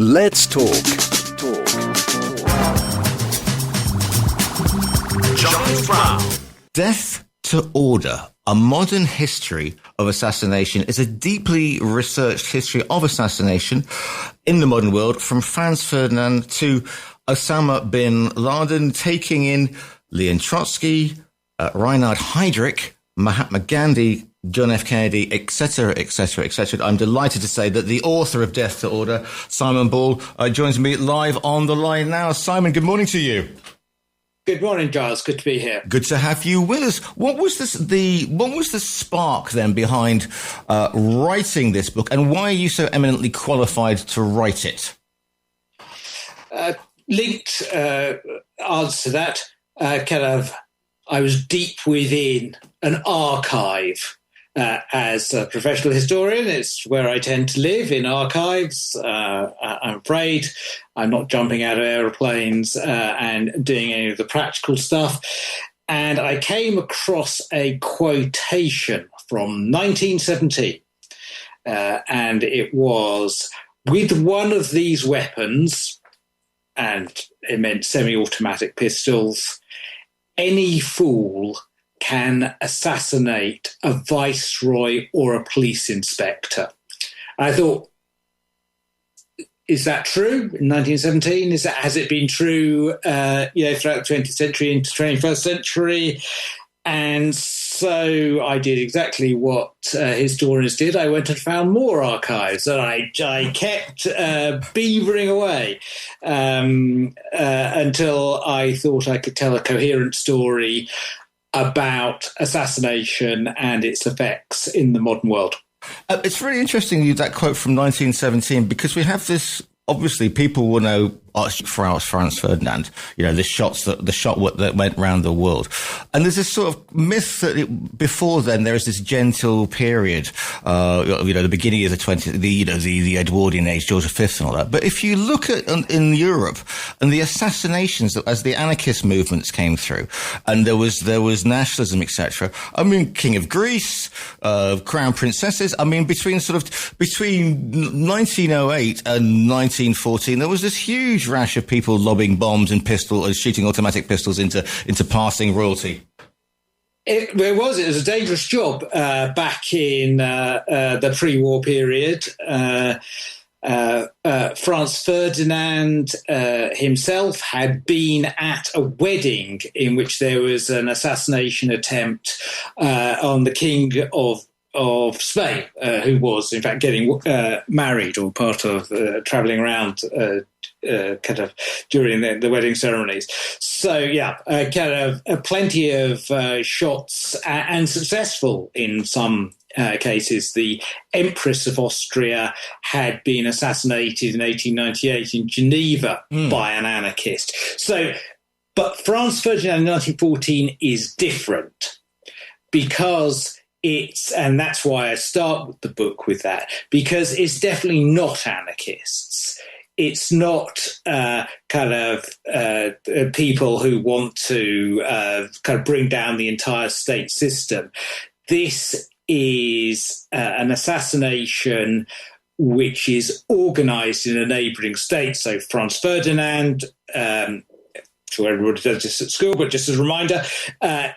Let's talk. Giles Brown. Death to Order, a modern history of assassination, is a deeply researched history of assassination in the modern world, from Franz Ferdinand to Osama bin Laden, taking in Leon Trotsky, Reinhard Heydrich, Mahatma Gandhi, John F. Kennedy, etc., etc., etc. I'm delighted to say that the author of Death to Order, Simon Ball, joins me live on the line now. Simon, good morning to you. Good morning, Giles. Good to be here. Good to have you with us. What was the spark then behind writing this book, and why are you so eminently qualified to write it? Linked answer to that, I was deep within an archive. As a professional historian, it's where I tend to live, in archives. I'm afraid I'm not jumping out of aeroplanes and doing any of the practical stuff. And I came across a quotation from 1917. And it was, "With one of these weapons," and it meant semi-automatic pistols, "any fool can assassinate a viceroy or a police inspector." I thought, is that true in 1917? Has it been true throughout the 20th century into 21st century? And so I did exactly what historians did. I went and found more archives, and I kept beavering away until I thought I could tell a coherent story about assassination and its effects in the modern world. It's really interesting, that quote from 1917, because we have this, obviously people will know Franz Ferdinand, the shot that went round the world. And there's this sort of myth that before then there is this gentle period, the beginning of the 20th, the Edwardian age, George V and all that. But if you look at in Europe and the assassinations as the anarchist movements came through, and there was nationalism, etc. I mean, King of Greece, crown princesses. I mean, between 1908 and 1914, there was this huge rash of people lobbing bombs and shooting automatic pistols into passing royalty. It was a dangerous job back in the pre-war period. Franz Ferdinand himself had been at a wedding in which there was an assassination attempt on the King of Spain, who was in fact getting married, or part of travelling around during the wedding ceremonies. So plenty of shots and successful in some cases. The Empress of Austria had been assassinated in 1898 in Geneva by an anarchist. But Franz Ferdinand in 1914 is different, because and that's why I start the book with that, because it's definitely not anarchists. It's not people who want to bring down the entire state system. This is an assassination which is organised in a neighbouring state. So Franz Ferdinand, sure everybody does this at school, but just as a reminder,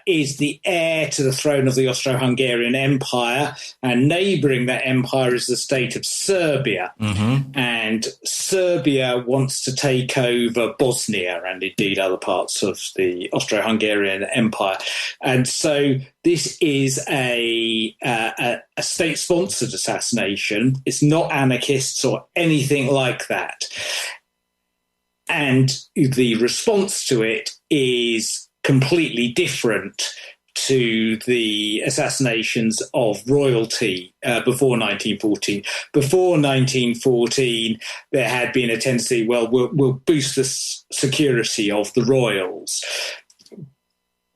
is the heir to the throne of the Austro-Hungarian Empire, and neighbouring that empire is the state of Serbia. Mm-hmm. And Serbia wants to take over Bosnia and indeed other parts of the Austro-Hungarian Empire. And so this is a state-sponsored assassination. It's not anarchists or anything like that. And the response to it is completely different to the assassinations of royalty before 1914. Before 1914, there had been a tendency, we'll boost the security of the royals.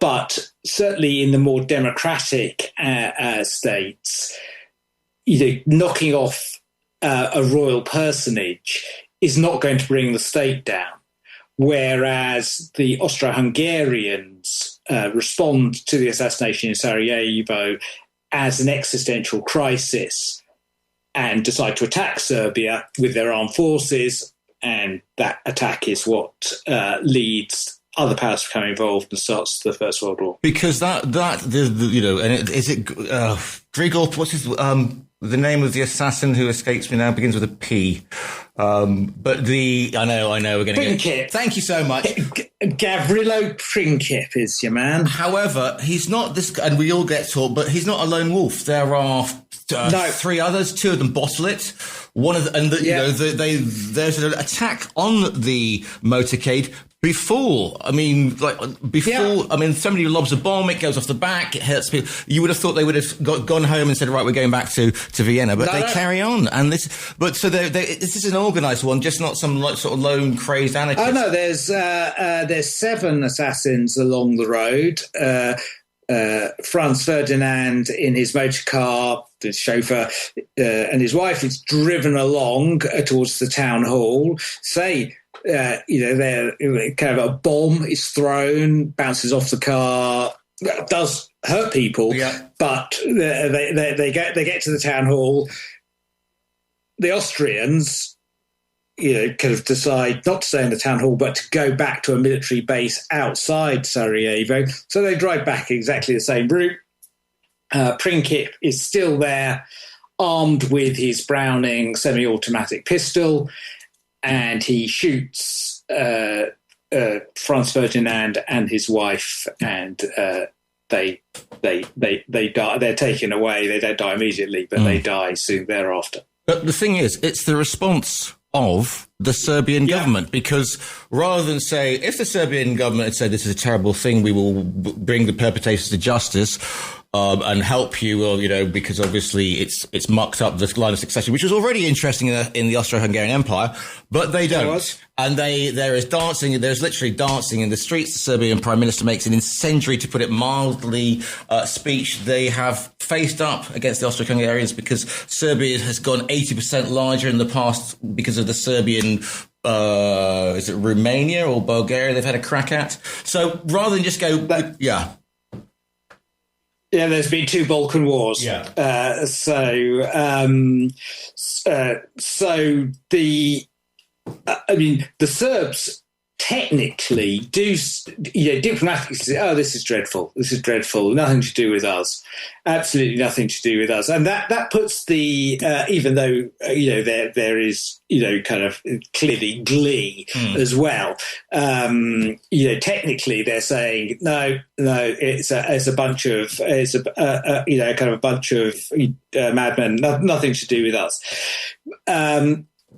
But certainly in the more democratic states, knocking off a royal personage is not going to bring the state down, whereas the Austro-Hungarians respond to the assassination in Sarajevo as an existential crisis and decide to attack Serbia with their armed forces and that attack is what leads other powers to become involved and starts the First World War. Because is it Grigor? What's his the name of the assassin who escapes me now? Begins with a P. I know we're going to get. Thank you so much. Gavrilo Princip is your man. However, he's not this, and we all get taught, but he's not a lone wolf. There are three others. Two of them bottle it. One of there's an attack on the motorcade. Somebody lobs a bomb, it goes off the back, it hurts people. You would have thought they would have gone home and said, right, we're going back to Vienna, but they carry on. And this is an organised one, just not some sort of lone crazed anarchist. Oh no, there's 7 assassins along the road. Franz Ferdinand in his motor car, the chauffeur, and his wife is driven along towards the town hall. There kind of a bomb is thrown, bounces off the car, does hurt people, but they get to the town hall. The Austrians, kind of decide not to stay in the town hall, but to go back to a military base outside Sarajevo. So they drive back exactly the same route. Princip is still there, armed with his Browning semi-automatic pistol, and he shoots Franz Ferdinand and his wife, and they die. They're taken away. They don't die immediately, but they die soon thereafter. But the thing is, it's the response of the Serbian government, because rather than say, if the Serbian government had said this is a terrible thing, we will bring the perpetrators to justice and help you, because obviously it's mucked up the line of succession, which was already interesting in the Austro-Hungarian Empire, but they don't. And there's literally dancing in the streets. The Serbian Prime Minister makes an incendiary, to put it mildly, speech. They have faced up against the Austro-Hungarians because Serbia has gone 80% larger in the past because of the Serbian, is it Romania or Bulgaria they've had a crack at? So rather than just go, Yeah, there's been 2 Balkan Wars. The Serbs technically do, diplomatically say, "Oh, this is dreadful. This is dreadful. Nothing to do with us. Absolutely nothing to do with us." And that puts the even though there is kind of clearly glee as well. Technically they're saying no, it's a bunch of madmen. Nothing to do with us.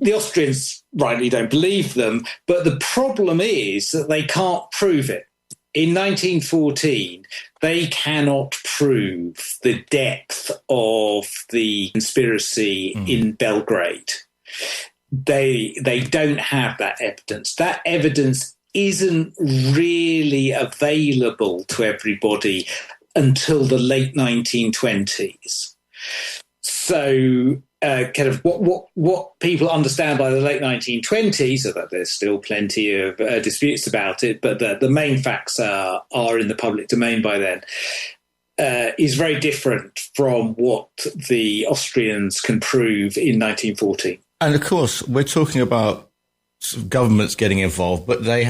The Austrians rightly don't believe them, but the problem is that they can't prove it. In 1914, they cannot prove the depth of the conspiracy in Belgrade. They don't have that evidence. That evidence isn't really available to everybody until the late 1920s. So what people understand by the late 1920s, so that there's still plenty of disputes about it, but the main facts are in the public domain by then, is very different from what the Austrians can prove in 1914. And of course, we're talking about governments getting involved, but they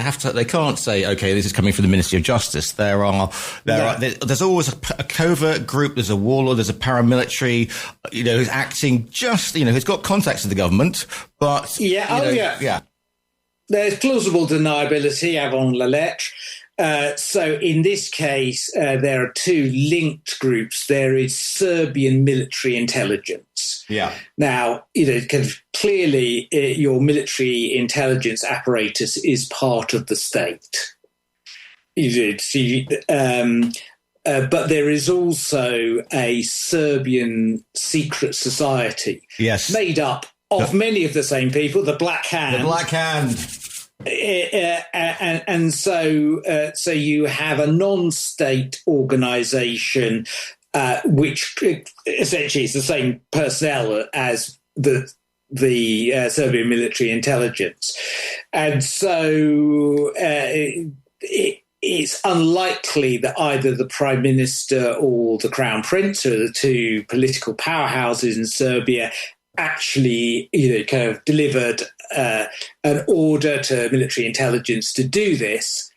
can't say, okay, this is coming from the Ministry of Justice. There's always a covert group, there's a warlord, there's a paramilitary, who's acting just, who's got contacts with the government, but there's plausible deniability avant la lettre. So in this case, there are 2 linked groups. There is Serbian military intelligence. Yeah. Now, clearly your military intelligence apparatus is part of the state. But there is also a Serbian secret society. Yes. Made up of many of the same people, the Black Hand. The Black Hand. And so you have a non-state organisation which essentially is the same personnel as the Serbian military intelligence, and so it's unlikely that either the Prime Minister or the Crown Prince, or the 2 political powerhouses in Serbia, actually, kind of delivered an order to military intelligence to do this.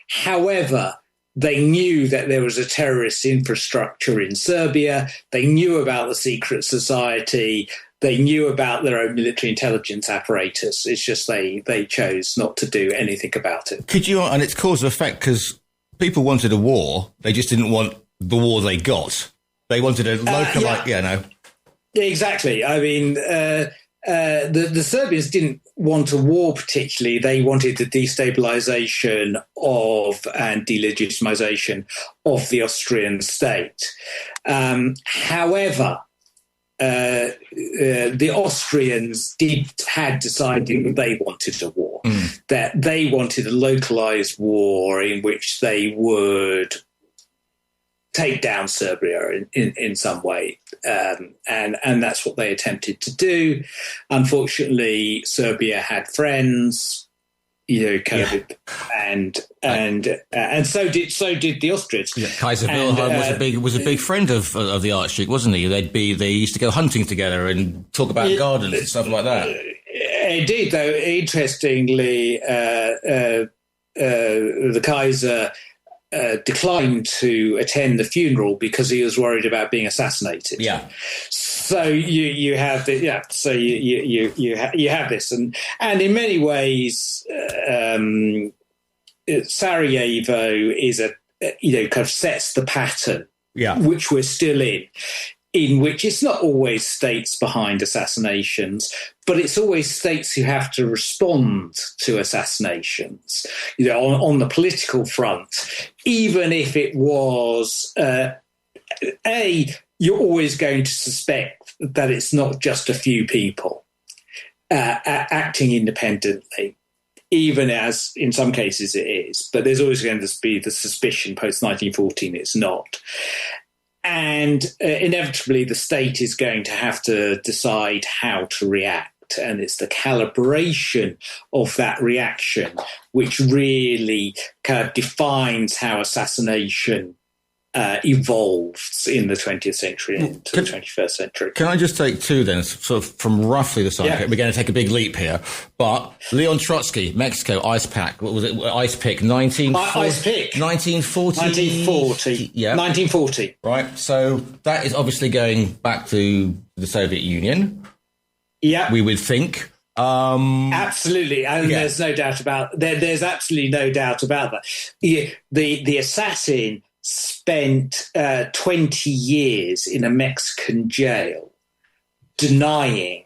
However, they knew that there was a terrorist infrastructure in Serbia. They knew about the secret society. They knew about their own military intelligence apparatus. It's just they chose not to do anything about it. And it's cause and effect, because people wanted a war. They just didn't want the war they got. They wanted a local, Exactly. I mean, the Serbians didn't want a war particularly. They wanted the destabilization and delegitimization of the Austrian state. However, the Austrians had decided that they wanted a war, that they wanted a localized war in which they would take down Serbia in some way, and that's what they attempted to do. Unfortunately, Serbia had friends, and so did the Austrians. Yeah, Kaiser Wilhelm was a big friend of the Archduke, wasn't he? They used to go hunting together and talk about gardens and stuff like that. Indeed, though, interestingly, the Kaiser declined to attend the funeral because he was worried about being assassinated. Yeah. So you have you have this, and in many ways, Sarajevo is kind of sets the pattern, which we're still in which it's not always states behind assassinations, but it's always states who have to respond to assassinations. On the political front, even if it was you're always going to suspect that it's not just a few people acting independently, even as in some cases it is. But there's always going to be the suspicion post-1914 it's not. And inevitably, the state is going to have to decide how to react. And it's the calibration of that reaction which really kind of defines how assassination evolves in the 20th century into the 21st century. Can I just take two then, sort of from roughly the same? We're going to take a big leap here. But Leon Trotsky, Mexico, ice pick, 1940? 1940. Yeah. 1940. Right. So that is obviously going back to the Soviet Union. Yeah. We would think. Absolutely. And there's no doubt there's absolutely no doubt about that. The assassin spent 20 years in a Mexican jail denying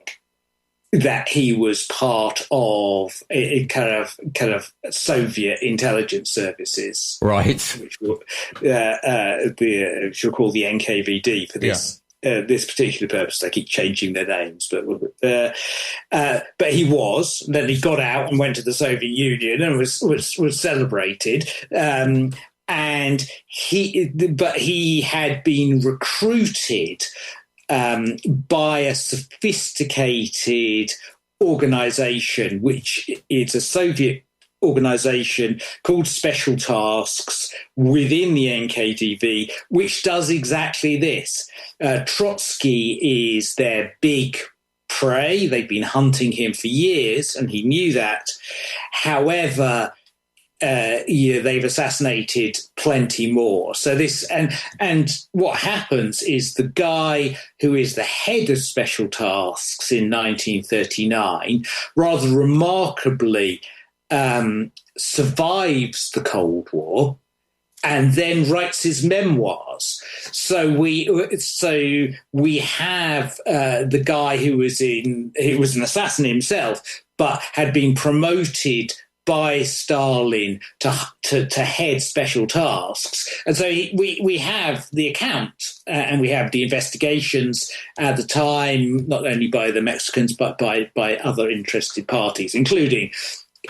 that he was part of kind of Soviet intelligence services, right? Which we'll call the NKVD for this this particular purpose. They keep changing their names, but he was. Then he got out and went to the Soviet Union and was celebrated. And he had been recruited by a sophisticated organization, which is a Soviet organization called Special Tasks within the NKVD, which does exactly this. Trotsky is their big prey. They've been hunting him for years, and he knew that. However, they've assassinated plenty more. So this and what happens is the guy who is the head of Special Tasks in 1939, rather remarkably, survives the Cold War and then writes his memoirs. So we have the guy who was an assassin himself, but had been promoted by Stalin to head Special Tasks. And so we have the account and we have the investigations at the time, not only by the Mexicans, but by other interested parties, including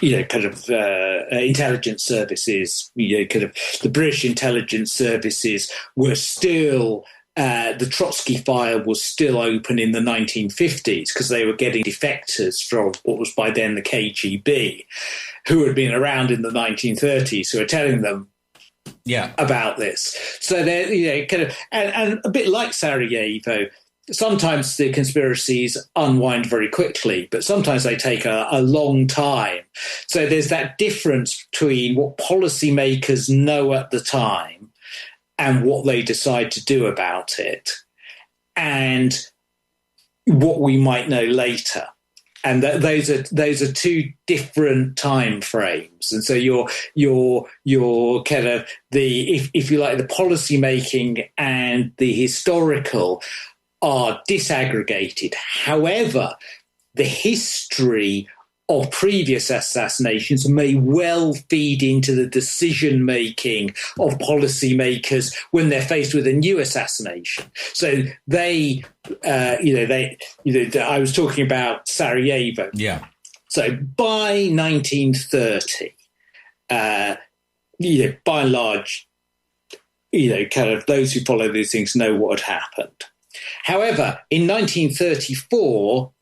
intelligence services, kind of the British intelligence services were still, the Trotsky file was still open in the 1950s because they were getting defectors from what was by then the KGB, who had been around in the 1930s, who were telling them about this. So they're, kind of, and a bit like Sarajevo, sometimes the conspiracies unwind very quickly, but sometimes they take a long time. So there's that difference between what policymakers know at the time and what they decide to do about it, and what we might know later. And those are two different time frames. And so you're kind of if you like, the policy making and the historical are disaggregated. However, the history of previous assassinations may well feed into the decision making of policymakers when they're faced with a new assassination. So I was talking about Sarajevo. Yeah. So by 1930, by and large, kind of those who follow these things know what had happened. However, in 1934,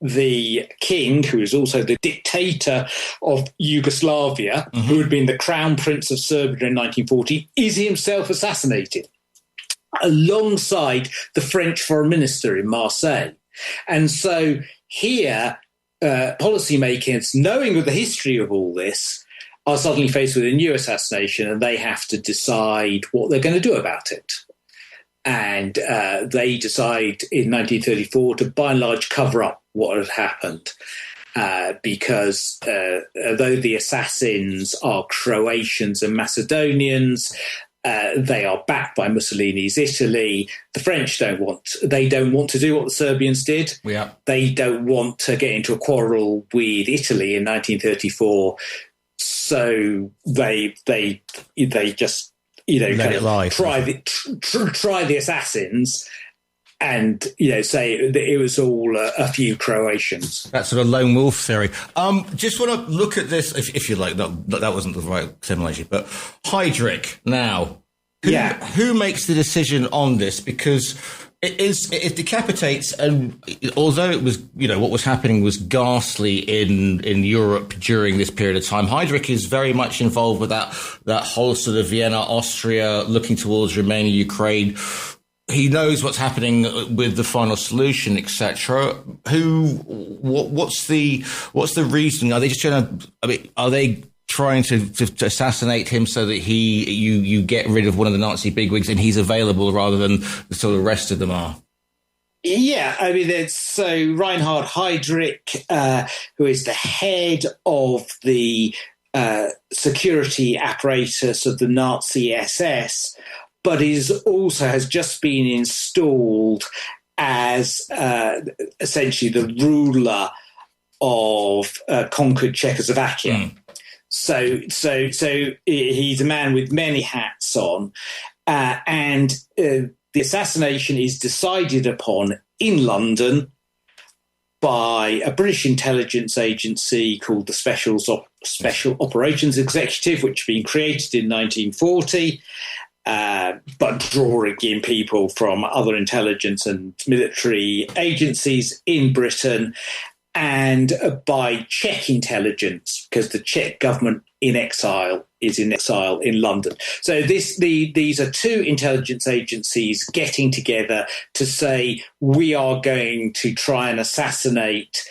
the king, who is also the dictator of Yugoslavia, who had been the crown prince of Serbia in 1940, is himself assassinated alongside the French foreign minister in Marseille. And so here, policymakers, knowing of the history of all this, are suddenly faced with a new assassination, and they have to decide what they're going to do about it. And they decide in 1934 to, by and large, cover up what had happened, because though the assassins are Croatians and Macedonians, they are backed by Mussolini's Italy. The French don't want to do what the Serbians did. Yeah. They don't want to get into a quarrel with Italy in 1934. So they just let it lie. Try the assassins, and say that it was all a few Croatians. That sort of lone wolf theory. Just want to look at this, if you like. That wasn't the right terminology, but Heydrich now. Who makes the decision on this? Because it decapitates, and although it was, what was happening was ghastly in Europe during this period of time, Heydrich is very much involved with that whole sort of Vienna, Austria, looking towards Romania, Ukraine. He knows what's happening with the final solution, etc. What's the reason? Are they just trying to? Are they trying to assassinate him so that you get rid of one of the Nazi bigwigs and he's available rather than the sort of rest of them are? Yeah, so Reinhard Heydrich, who is the head of the security apparatus of the Nazi SS, but has just been installed as essentially the ruler of conquered Czechoslovakia. So he's a man with many hats on, and the assassination is decided upon in London by a British intelligence agency called the Special Operations Executive, which had been created in 1940, but drawing in people from other intelligence and military agencies in Britain, and by Czech intelligence, because the Czech government is in exile in London. So these are two intelligence agencies getting together to say, we are going to try and assassinate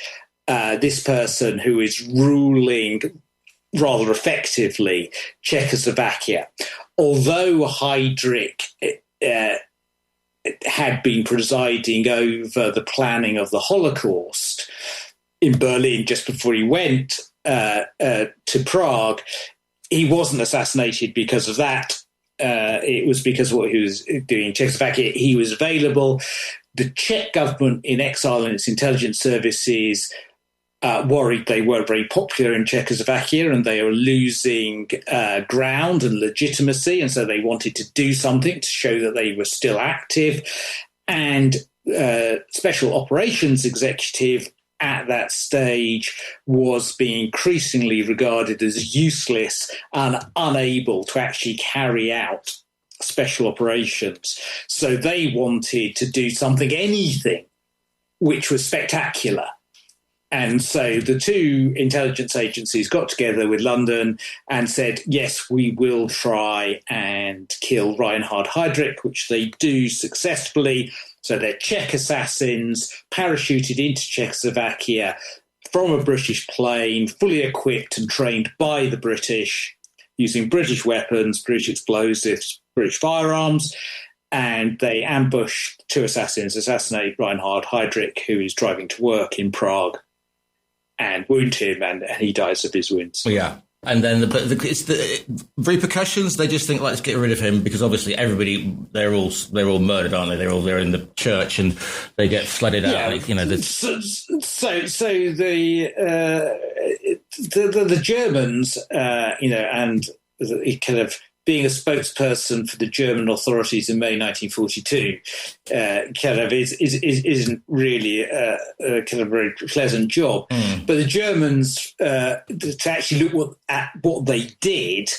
this person who is ruling rather effectively Czechoslovakia. Although Heydrich had been presiding over the planning of the Holocaust in Berlin just before he went to Prague, he wasn't assassinated because of that. It was because of what he was doing in Czechoslovakia. He was available. The Czech government in exile and its intelligence services worried they weren't very popular in Czechoslovakia and they were losing ground and legitimacy, and so they wanted to do something to show that they were still active. And Special Operations Executive at that stage was being increasingly regarded as useless and unable to actually carry out special operations. So they wanted to do anything which was spectacular. And so the two intelligence agencies got together with London and said, yes, we will try and kill Reinhard Heydrich, which they do successfully. So they're Czech assassins parachuted into Czechoslovakia from a British plane, fully equipped and trained by the British, using British weapons, British explosives, British firearms. And they ambush two assassins, assassinate Reinhard Heydrich, who is driving to work in Prague, and wound him, and he dies of his wounds. Yeah. And then it's the repercussions. They just think, let's get rid of him, because obviously everybody, they're all murdered, aren't they? They're in the church and they get flooded out. You know, so the Germans, and kind of being a spokesperson for the German authorities in May 1942, isn't really a kind of very pleasant job. But the Germans, to actually look at what they did,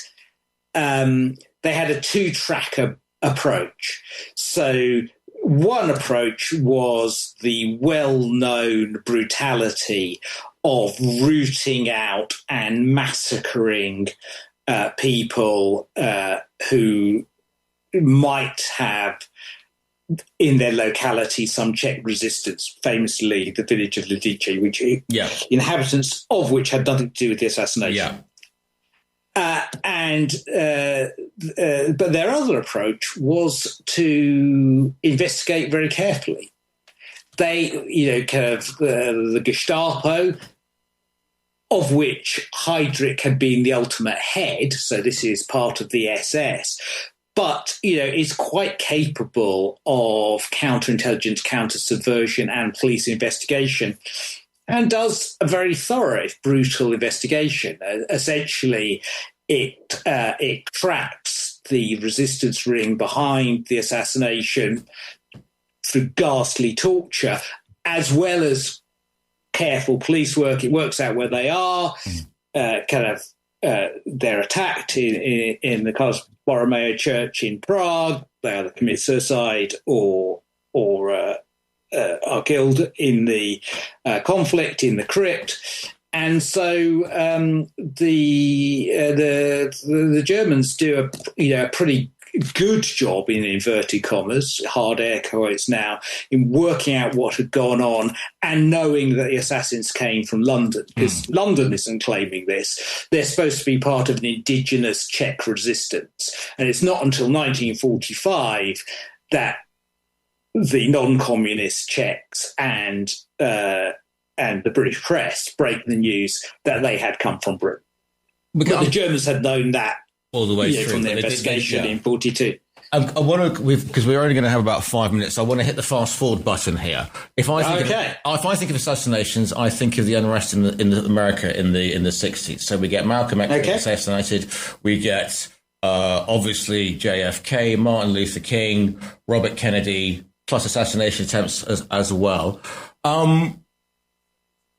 they had a two-track approach. So one approach was the well-known brutality of rooting out and massacring people who might have in their locality some Czech resistance, famously the village of Lidice, which inhabitants of which had nothing to do with the assassination. But their other approach was to investigate very carefully. They, the Gestapo, of which Heydrich had been the ultimate head, so this is part of the SS, but, is quite capable of counterintelligence, counter-subversion and police investigation, and does a very thorough, brutal investigation. Essentially, it tracks the resistance ring behind the assassination through ghastly torture, as well as careful police work. It works out where they are. They're attacked in the Carlos Borromeo Church in Prague. They either commit suicide or are killed in the conflict in the crypt. And so the Germans do a pretty good job, in inverted commas, hard air quotes now, in working out what had gone on and knowing that the assassins came from London, because London isn't claiming this. They're supposed to be part of an indigenous Czech resistance. And it's not until 1945 that the non-communist Czechs and the British press break the news that they had come from Britain. But the Germans had known that all the way through from the investigation in 42. I want to, because we're only going to have about 5 minutes, I want to hit the fast forward button here. If I think of assassinations, I think of the unrest in America in the 60s. So we get Malcolm X assassinated, we get obviously JFK, Martin Luther King, Robert Kennedy, plus assassination attempts as well.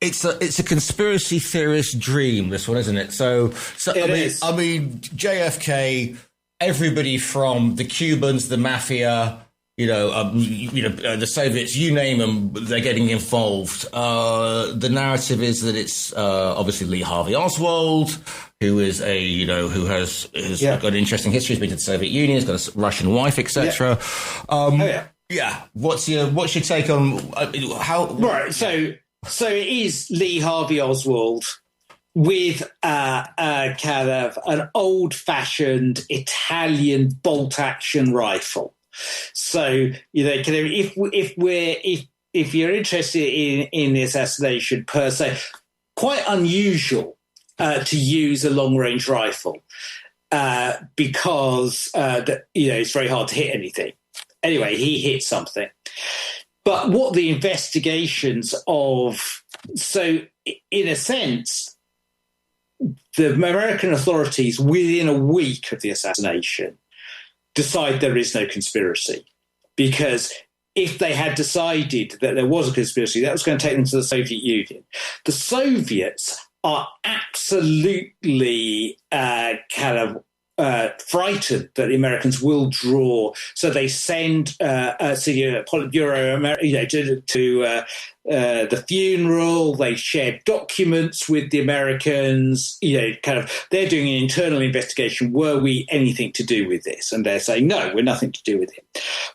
It's a conspiracy theorist dream, this one, isn't it? So I mean, JFK, everybody from the Cubans, the mafia, the Soviets, you name them, they're getting involved. The narrative is that it's obviously Lee Harvey Oswald, who is who has got an interesting history. He's been to the Soviet Union, he's got a Russian wife, etc. What's your take on how? Right. So it is Lee Harvey Oswald with a kind of an old-fashioned Italian bolt-action rifle. So if you're interested in the assassination per se, quite unusual to use a long-range rifle because it's very hard to hit anything. Anyway, he hit something. But what the investigations so in a sense, the American authorities, within a week of the assassination, decide there is no conspiracy. Because if they had decided that there was a conspiracy, that was going to take them to the Soviet Union. The Soviets are absolutely frightened that the Americans will draw, so they send Politburo to the funeral. They share documents with the Americans. They're doing an internal investigation. Were we anything to do with this? And they're saying no, we're nothing to do with it.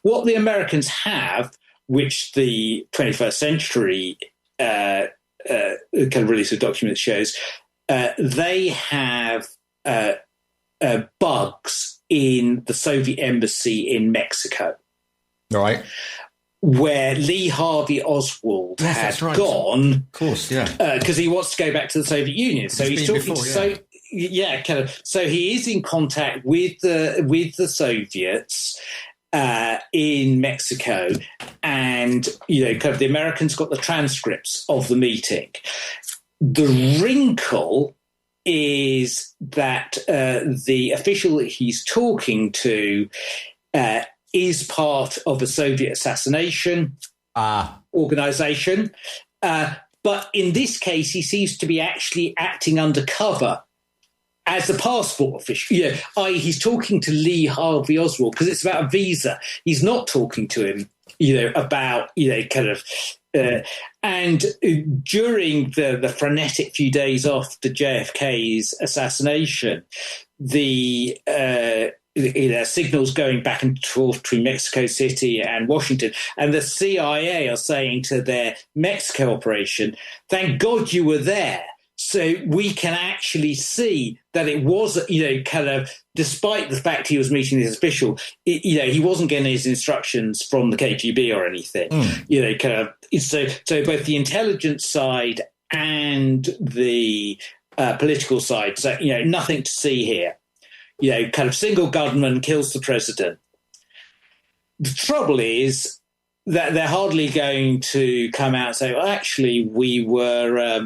What the Americans have which the 21st century kind of release of documents shows, they have bugs in the Soviet embassy in Mexico. All right. Where Lee Harvey Oswald had gone. Of course, yeah. Because he wants to go back to the Soviet Union. So he's talking before, kind of. So he is in contact with the Soviets in Mexico, and kind of the Americans got the transcripts of the meeting. The wrinkle is that the official that he's talking to is part of a Soviet assassination organization. But in this case, he seems to be actually acting undercover as a passport official. I.e., he's talking to Lee Harvey Oswald because it's about a visa. He's not talking to him, about, kind of... and during the frenetic few days after JFK's assassination, the signals going back and forth between Mexico City and Washington, and the CIA are saying to their Mexico operation, "Thank God you were there, so we can actually see that it was, kind of, despite the fact he was meeting this official, he wasn't getting his instructions from the KGB or anything." Kind of. So both the intelligence side and the political side, so nothing to see here. Kind of single gunman kills the president. The trouble is that they're hardly going to come out and say, well, actually, we were,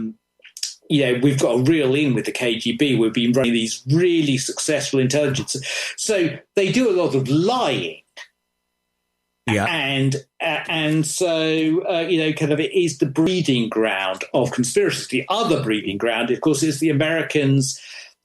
we've got a real in with the KGB. We've been running these really successful intelligence. So they do a lot of lying. Yeah. And so, kind of it is the breeding ground of conspiracies. The other breeding ground, of course, is the Americans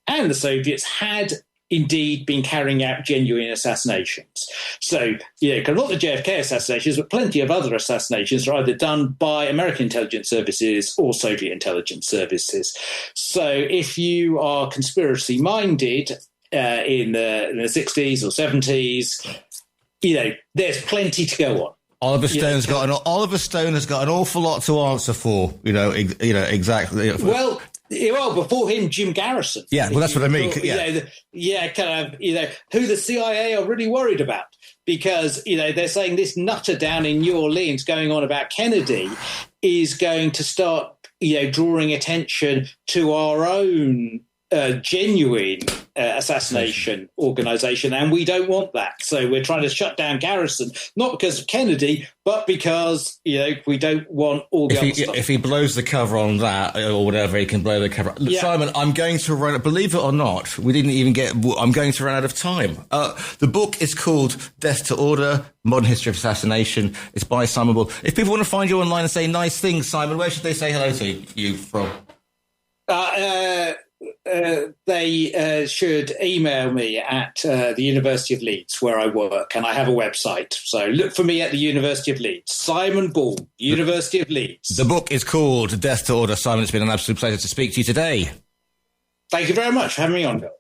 and the Soviets had indeed been carrying out genuine assassinations. So, not the JFK assassinations, but plenty of other assassinations are either done by American intelligence services or Soviet intelligence services. So if you are conspiracy-minded in the 60s or 70s, there's plenty to go on. Oliver Stone has got an awful lot to answer for, exactly. Well, before him, Jim Garrison. Yeah, well, that's what I mean. Kind of, who the CIA are really worried about, because, they're saying this nutter down in New Orleans going on about Kennedy is going to start, drawing attention to our own genuine assassination organization, and we don't want that. So we're trying to shut down Garrison, not because of Kennedy, but because we don't want all the other stuff. If he blows the cover on that or whatever, he can blow the cover. Yeah. Simon, I'm going to run. Believe it or not, we didn't even get. I'm going to run out of time. The book is called Death to Order: Modern History of Assassination. It's by Simon Bull. If people want to find you online and say nice things, Simon, where should they say hello to you from? They should email me at the University of Leeds, where I work, and I have a website. So look for me at the University of Leeds. Simon Bull, University of Leeds. The book is called Death to Order. Simon, it's been an absolute pleasure to speak to you today. Thank you very much for having me on, Bill.